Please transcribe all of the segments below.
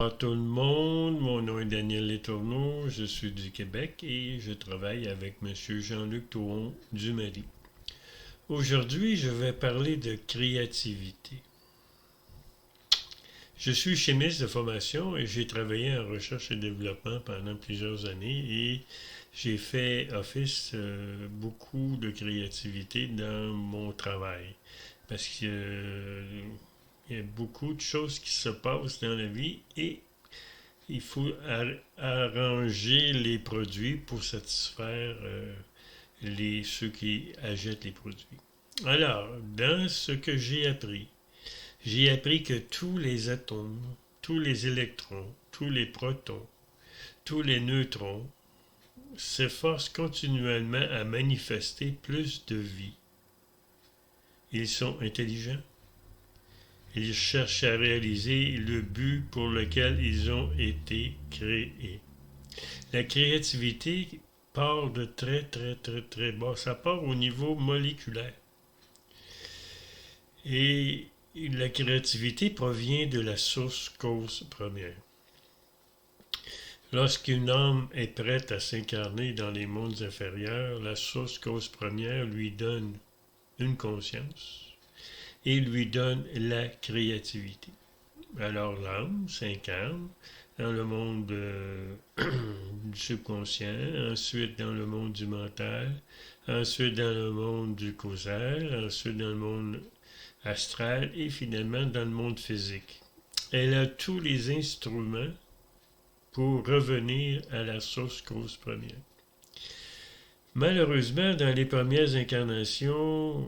Bonjour tout le monde, mon nom est Daniel Letourneau, je suis du Québec et je travaille avec M. Jean-Luc Touron du Mali. Aujourd'hui, je vais parler de créativité. Je suis chimiste de formation et j'ai travaillé en recherche et développement pendant plusieurs années et j'ai fait office beaucoup de créativité dans mon travail parce que il y a beaucoup de choses qui se passent dans la vie et il faut arranger les produits pour satisfaire ceux qui achètent les produits. Alors, dans ce que j'ai appris que tous les atomes, tous les électrons, tous les protons, tous les neutrons s'efforcent continuellement à manifester plus de vie. Ils sont intelligents. Ils cherchent à réaliser le but pour lequel ils ont été créés. La créativité part de très bas. Ça part au niveau moléculaire. Et la créativité provient de la source cause première. Lorsqu'une âme est prête à s'incarner dans les mondes inférieurs, la source cause première lui donne une conscience et lui donne la créativité. Alors l'âme s'incarne dans le monde du subconscient, ensuite dans le monde du mental, ensuite dans le monde du causal, ensuite dans le monde astral et finalement dans le monde physique. Elle a tous les instruments pour revenir à la source cause première. Malheureusement, dans les premières incarnations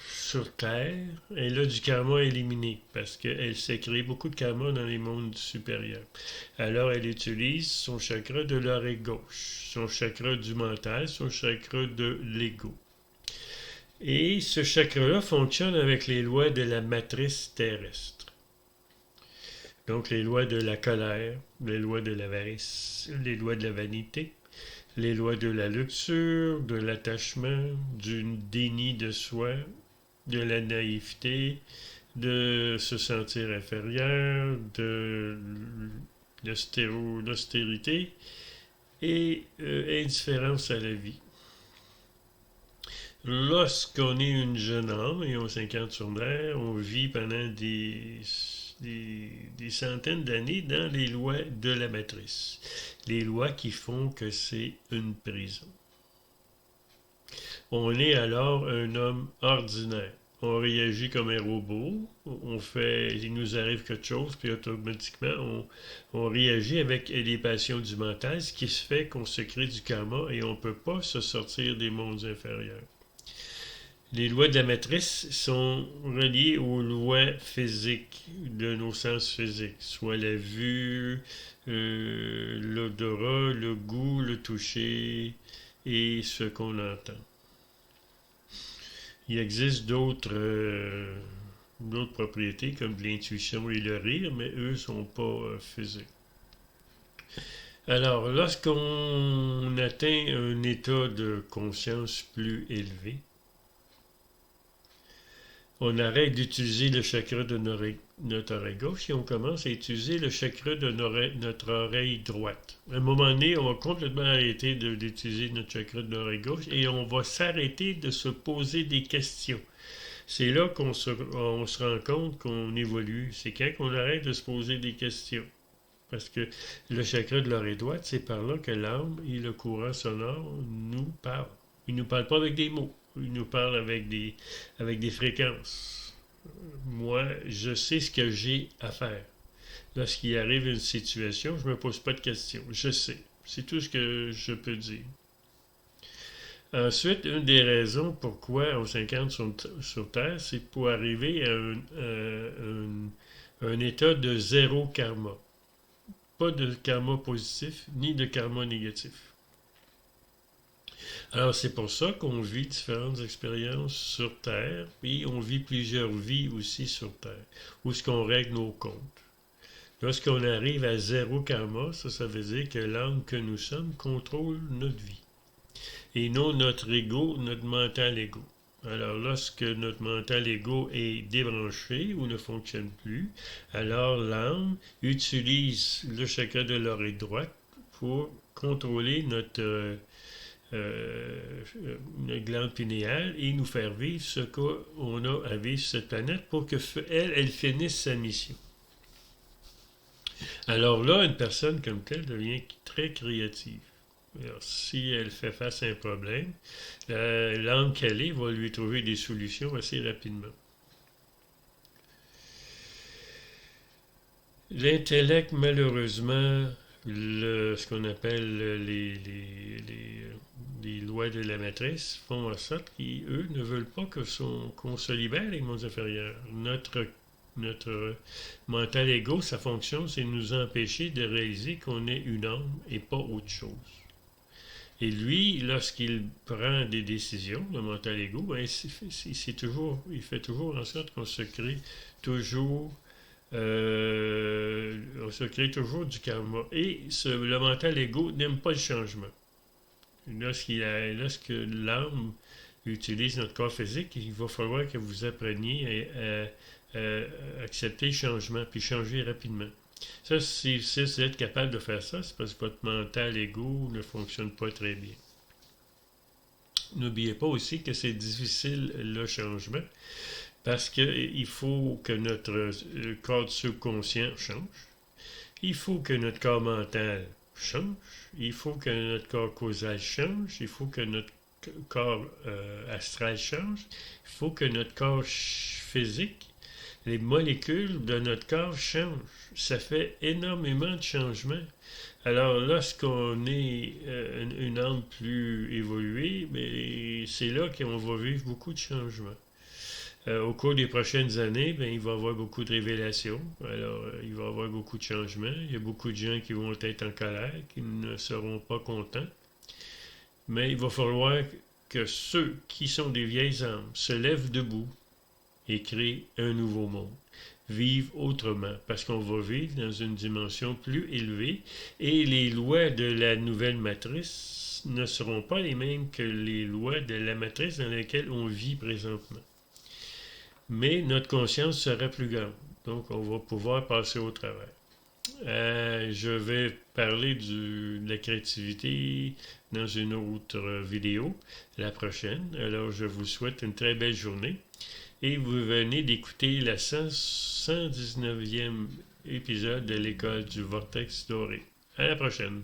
sur Terre, elle a du karma éliminé parce qu'elle s'est créé beaucoup de karma dans les mondes supérieurs. Alors, elle utilise son chakra de l'oreille gauche, son chakra du mental, son chakra de l'ego. Et ce chakra-là fonctionne avec les lois de la matrice terrestre. Donc, les lois de la colère, les lois de l'avarice, les lois de la vanité, les lois de la luxure, de l'attachement, du déni de soi, de la naïveté, de se sentir inférieur, de l'austérité et indifférence à la vie. Lorsqu'on est une jeune âme et on s'incarne sur Terre, on vit pendant des centaines d'années dans les lois de la matrice. Les lois qui font que c'est une prison. On est alors un homme ordinaire. On réagit comme un robot, il nous arrive quelque chose, puis automatiquement, on réagit avec les passions du mental, ce qui se fait qu'on se crée du karma et on ne peut pas se sortir des mondes inférieurs. Les lois de la matrice sont reliées aux lois physiques de nos sens physiques, soit la vue, l'odorat, le goût, le toucher et ce qu'on entend. Il existe d'autres propriétés comme l'intuition et le rire, mais eux ne sont pas physiques. Alors, lorsqu'on atteint un état de conscience plus élevé, on arrête d'utiliser le chakra de notre oreille gauche et on commence à utiliser le chakra de notre oreille droite. À un moment donné, on va complètement arrêter d'utiliser notre chakra de l'oreille gauche et on va s'arrêter de se poser des questions. C'est là qu'on se rend compte qu'on évolue. C'est quand on arrête de se poser des questions. Parce que le chakra de l'oreille droite, c'est par là que l'âme et le courant sonore nous parlent. Il ne nous parle pas avec des mots. Il nous parle avec des fréquences. Moi, je sais ce que j'ai à faire. Lorsqu'il arrive une situation, je ne me pose pas de questions. Je sais. C'est tout ce que je peux dire. Ensuite, une des raisons pourquoi on s'incarne sur Terre, c'est pour arriver à un état de zéro karma. Pas de karma positif, ni de karma négatif. Alors, c'est pour ça qu'on vit différentes expériences sur Terre, et on vit plusieurs vies aussi sur Terre, où est-ce qu'on règle nos comptes. Lorsqu'on arrive à zéro karma, ça veut dire que l'âme que nous sommes contrôle notre vie, et non notre ego, notre mental ego. Alors, lorsque notre mental ego est débranché ou ne fonctionne plus, alors l'âme utilise le chakra de l'oreille droite pour contrôler notre glande pinéale et nous faire vivre ce qu'on a à vivre sur cette planète pour elle finisse sa mission. Alors là, une personne comme telle devient très créative. Alors, si elle fait face à un problème, l'âme qu'elle est va lui trouver des solutions assez rapidement. L'intellect, malheureusement, ce qu'on appelle les lois de la matrice font en sorte qu'eux ne veulent pas qu'on se libère des mondes inférieurs. Notre mental égo, sa fonction, c'est de nous empêcher de réaliser qu'on est une âme et pas autre chose. Et lui, lorsqu'il prend des décisions, le mental égo, ben, il fait toujours en sorte qu'on se crée toujours du karma. Et le mental égo n'aime pas le changement. Lorsque l'âme utilise notre corps physique, il va falloir que vous appreniez à accepter le changement, puis changer rapidement. Ça, si vous êtes capable de faire ça, c'est parce que votre mental égo ne fonctionne pas très bien. N'oubliez pas aussi que c'est difficile le changement, parce qu'il faut que notre corps subconscient change, il faut que notre corps mental change, il faut que notre corps causal change, il faut que notre corps astral change, il faut que notre corps physique, les molécules de notre corps changent. Ça fait énormément de changements. Alors, lorsqu'on est une âme plus évoluée, c'est là qu'on va vivre beaucoup de changements. Au cours des prochaines années, il va y avoir beaucoup de révélations. Alors, il va y avoir beaucoup de changements. Il y a beaucoup de gens qui vont être en colère, qui ne seront pas contents. Mais il va falloir que ceux qui sont des vieilles âmes se lèvent debout et créent un nouveau monde. Vivent autrement, parce qu'on va vivre dans une dimension plus élevée et les lois de la nouvelle matrice ne seront pas les mêmes que les lois de la matrice dans laquelle on vit présentement. Mais notre conscience sera plus grande, donc on va pouvoir passer au travers. Je vais parler de la créativité dans une autre vidéo, la prochaine. Alors je vous souhaite une très belle journée. Et vous venez d'écouter la 119e épisode de l'école du Vortex doré. À la prochaine.